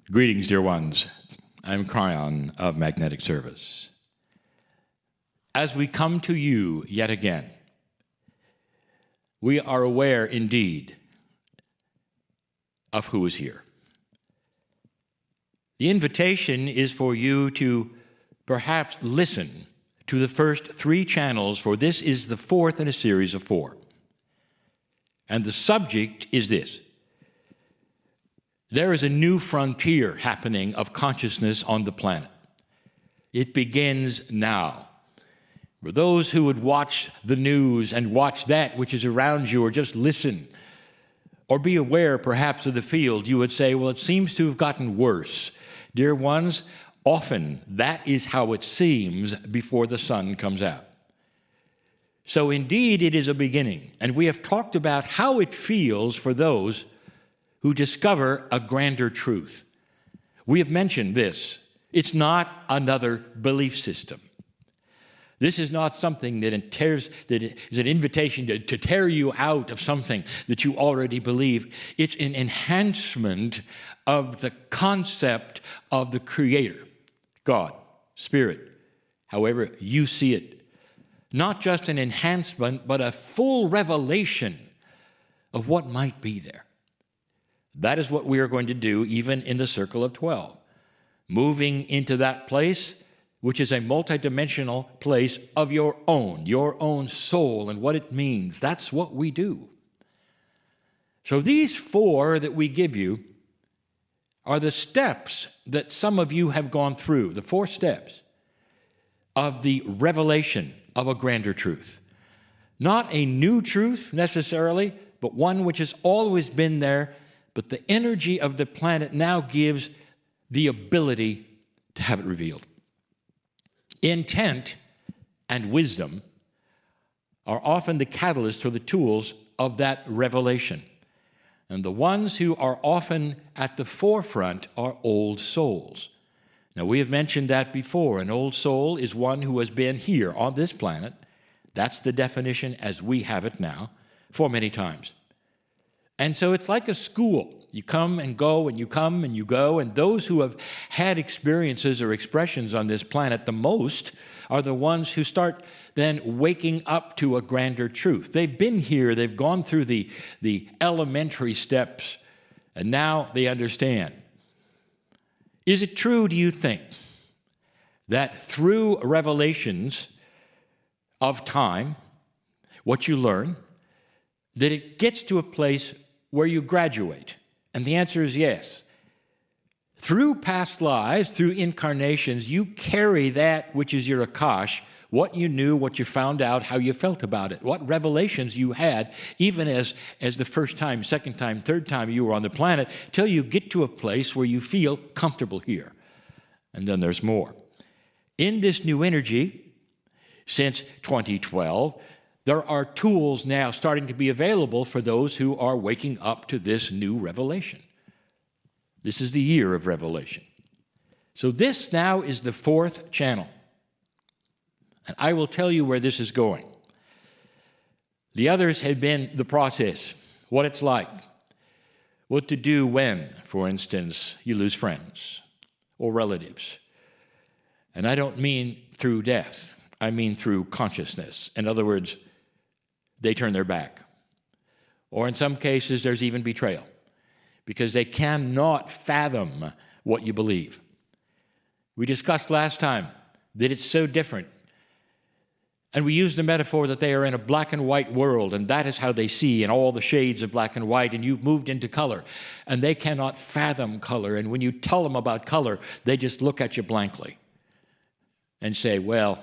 Greetings, dear ones. I'm Kryon of Magnetic Service. As we come to you yet again, we are aware indeed of who is here. The invitation is for you to perhaps listen to the first 3 channels, for this is the 4th in a series of 4. And the subject is this: there is a new frontier happening of consciousness on the planet. It begins now. For those who would watch the news and watch that which is around you, or just listen, or be aware perhaps of the field, you would say, well, it seems to have gotten worse. Dear ones, often that is how it seems before the sun comes out. So indeed it is a beginning, and we have talked about how it feels for those who discover a grander truth. We have mentioned this. It's not another belief system. This is not something that is an invitation to tear you out of something that you already believe. It's an enhancement of the concept of the Creator, God, Spirit, however you see it. Not just an enhancement, but a full revelation of what might be there. That is what we are going to do even in the Circle of 12. Moving into that place, which is a multidimensional place of your own soul and what it means. That's what we do. So these 4 that we give you are the steps that some of you have gone through, the 4 steps of the revelation of a grander truth. Not a new truth necessarily, but one which has always been there. But the energy of the planet now gives the ability to have it revealed. Intent and wisdom are often the catalyst or the tools of that revelation. And the ones who are often at the forefront are old souls. Now, we have mentioned that before. An old soul is one who has been here on this planet. That's the definition as we have it now, for many times. And so it's like a school. You come and go, and you come and you go, and those who have had experiences or expressions on this planet the most are the ones who start then waking up to a grander truth. They've been here, they've gone through the elementary steps, and now they understand. Is it true, do you think, that through revelations of time, what you learn, that it gets to a place where you graduate? And the answer is yes. Through past lives, through incarnations, you carry that which is your Akash, what you knew, what you found out, how you felt about it, what revelations you had, even as the first time, second time, third time you were on the planet, till you get to a place where you feel comfortable here. And then there's more. In this new energy, since 2012, there are tools now starting to be available for those who are waking up to this new revelation. This is the year of revelation. So this now is the 4th channel. And I will tell you where this is going. The others have been the process, what it's like, what to do when, for instance, you lose friends or relatives. And I don't mean through death. I mean through consciousness. In other words, they turn their back. Or in some cases, there's even betrayal, because they cannot fathom what you believe. We discussed last time that it's so different. And we used the metaphor that they are in a black and white world, and that is how they see in all the shades of black and white, and you've moved into color, and they cannot fathom color. And when you tell them about color, they just look at you blankly and say, well,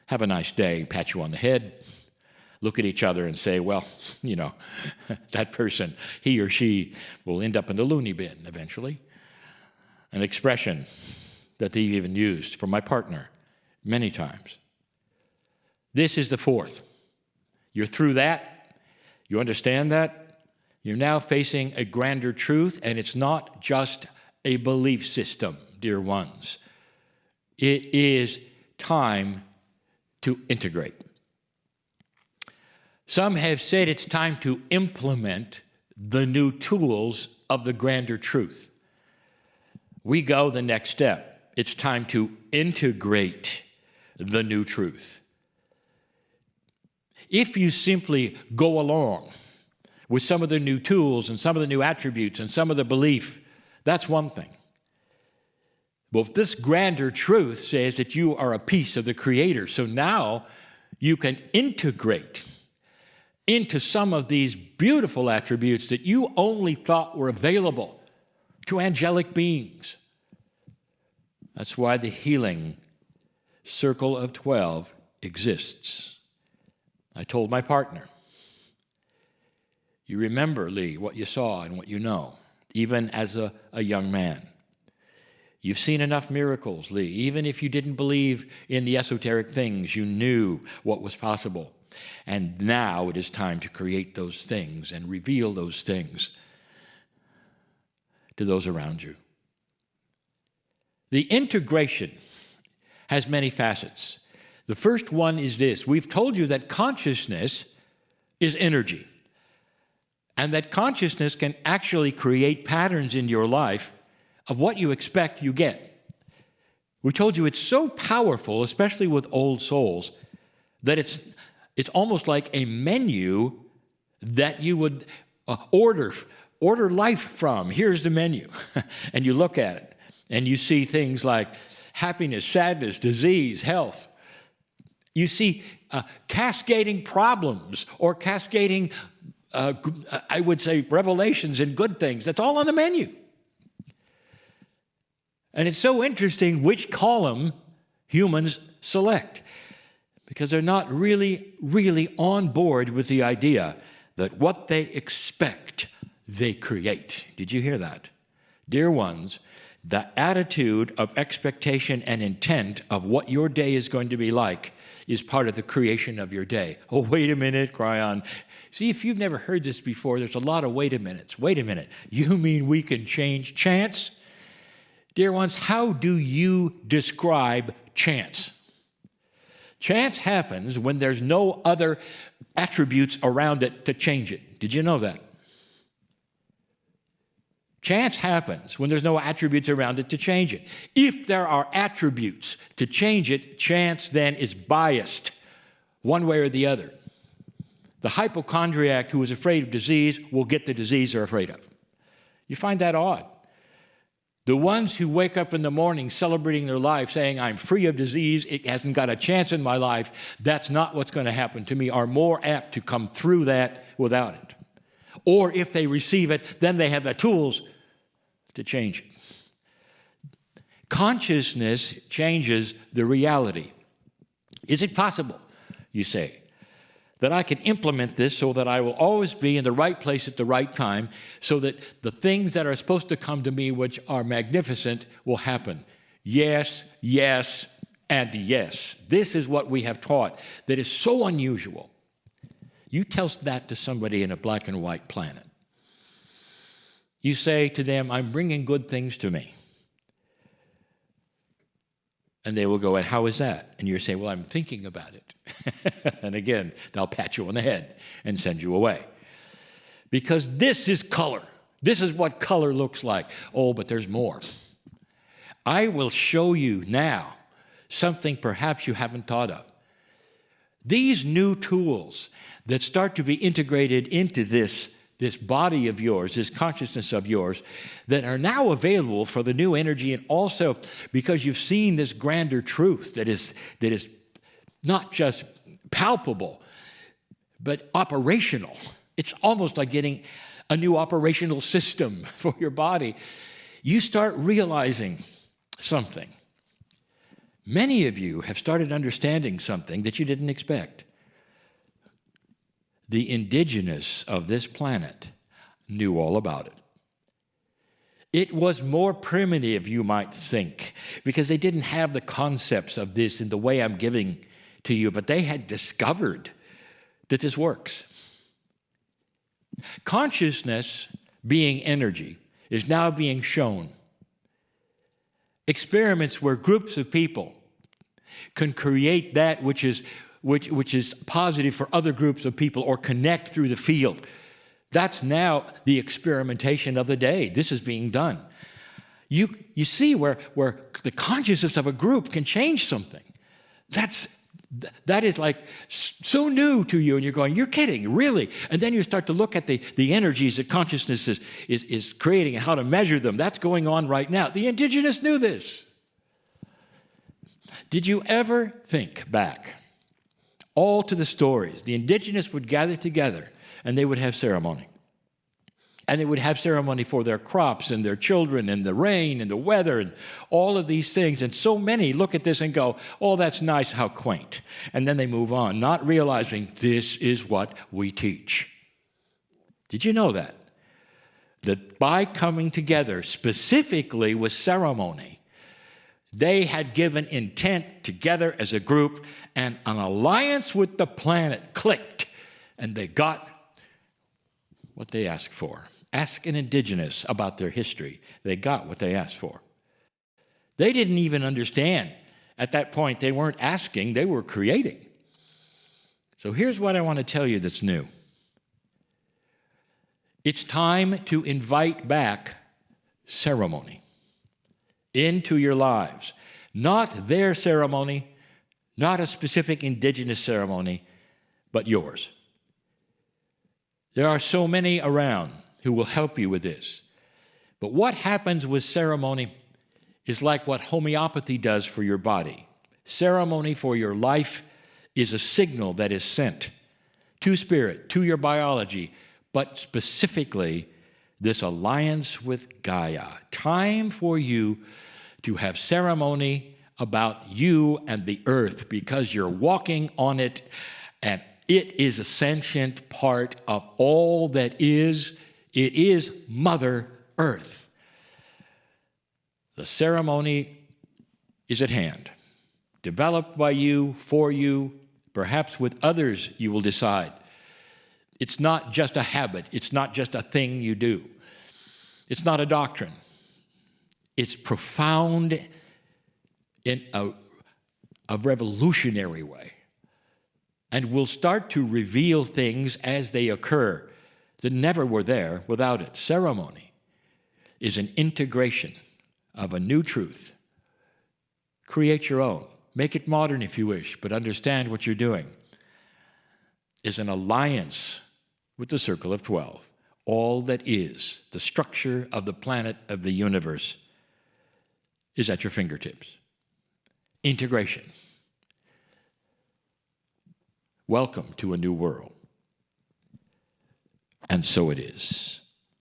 have a nice day, pat you on the head, look at each other and say, well, you know, that person, he or she will end up in the loony bin eventually. An expression that they've even used for my partner many times. This is the 4th. You're through that. You understand that. You're now facing a grander truth, and it's not just a belief system, dear ones. It is time to integrate. Some have said it's time to implement the new tools of the grander truth. we go the next step. It's time to integrate the new truth. If you simply go along with some of the new tools and some of the new attributes and some of the belief, that's one thing. But this grander truth says that you are a piece of the Creator. So now you can integrate into some of these beautiful attributes that you only thought were available to angelic beings. That's why the healing circle of 12 exists. I told my partner, you remember, Lee, what you saw and what you know, even as a young man. You've seen enough miracles, Lee. Even if you didn't believe in the esoteric things, you knew what was possible. And now it is time to create those things and reveal those things to those around you. The integration has many facets. The first one is this. We've told you that consciousness is energy, and that consciousness can actually create patterns in your life of what you expect you get. We told you it's so powerful, especially with old souls, that it's almost like a menu that you would order life from. Here's the menu. And you look at it, and you see things like happiness, sadness, disease, health. You see cascading problems or cascading, I would say, revelations and good things. That's all on the menu. And it's so interesting which column humans select, because they're not really on board with the idea that what they expect, they create. Did you hear that? Dear ones, the attitude of expectation and intent of what your day is going to be like is part of the creation of your day. Oh, wait a minute, Kryon. See, if you've never heard this before, there's a lot of wait a minutes. Wait a minute. You mean we can change chance? Dear ones, how do you describe chance? Chance happens when there's no other attributes around it to change it. Did you know that? Chance happens when there's no attributes around it to change it. If there are attributes to change it, chance then is biased one way or the other. The hypochondriac who is afraid of disease will get the disease they're afraid of. You find that odd. The ones who wake up in the morning celebrating their life saying, I'm free of disease, it hasn't got a chance in my life, that's not what's going to happen to me, are more apt to come through that without it. Or if they receive it, then they have the tools to change it. Consciousness changes the reality. Is it possible, you say, that I can implement this so that I will always be in the right place at the right time, so that the things that are supposed to come to me, which are magnificent, will happen? Yes, yes, and yes. This is what we have taught that is so unusual. You tell that to somebody in a black and white planet. You say to them, I'm bringing good things to me. And they will go, and how is that? And you say, well, I'm thinking about it. And again, they'll pat you on the head and send you away. Because this is color. This is what color looks like. Oh, but there's more. I will show you now something perhaps you haven't thought of. These new tools that start to be integrated into this body of yours, this consciousness of yours, that are now available for the new energy, and also because you've seen this grander truth that is not just palpable, but operational. It's almost like getting a new operational system for your body. You start realizing something. Many of you have started understanding something that you didn't expect. The indigenous of this planet knew all about it. It was more primitive, you might think, because they didn't have the concepts of this in the way I'm giving to you, but they had discovered that this works. Consciousness, being energy, is now being shown. Experiments where groups of people can create that which is positive for other groups of people, or connect through the field. That's now the experimentation of the day. This is being done. You see where the consciousness of a group can change something. That is like so new to you, and you're going, you're kidding, really? And then you start to look at the energies that consciousness is creating and how to measure them. That's going on right now. The indigenous knew this. Did you ever think back all to the stories? The indigenous would gather together and they would have ceremony. And they would have ceremony for their crops and their children and the rain and the weather and all of these things. And so many look at this and go, oh, that's nice, how quaint. And then they move on, not realizing this is what we teach. Did you know that? That by coming together specifically with ceremony, they had given intent together as a group, and an alliance with the planet clicked, and they got what they asked for. Ask an indigenous about their history. They got what they asked for. They didn't even understand. At that point, they weren't asking, they were creating. So here's what I want to tell you that's new. It's time to invite back ceremony into your lives. Not their ceremony, not a specific indigenous ceremony, but yours. There are so many around who will help you with this. But what happens with ceremony is like what homeopathy does for your body. Ceremony for your life is a signal that is sent to spirit, to your biology, but specifically this alliance with Gaia. Time for you to have ceremony about you and the earth because you're walking on it, and it is a sentient part of all that is. It is Mother Earth. The ceremony is at hand, developed by you, for you, perhaps with others you will decide. It's not just a habit. It's not just a thing you do. It's not a doctrine. It's profound in a revolutionary way, and will start to reveal things as they occur that never were there without it. Ceremony is an integration of a new truth. Create your own. Make it modern if you wish, but understand what you're doing is an alliance with the Circle of 12. All that is, the structure of the planet, of the universe, is at your fingertips. Integration. Welcome to a new world. And so it is.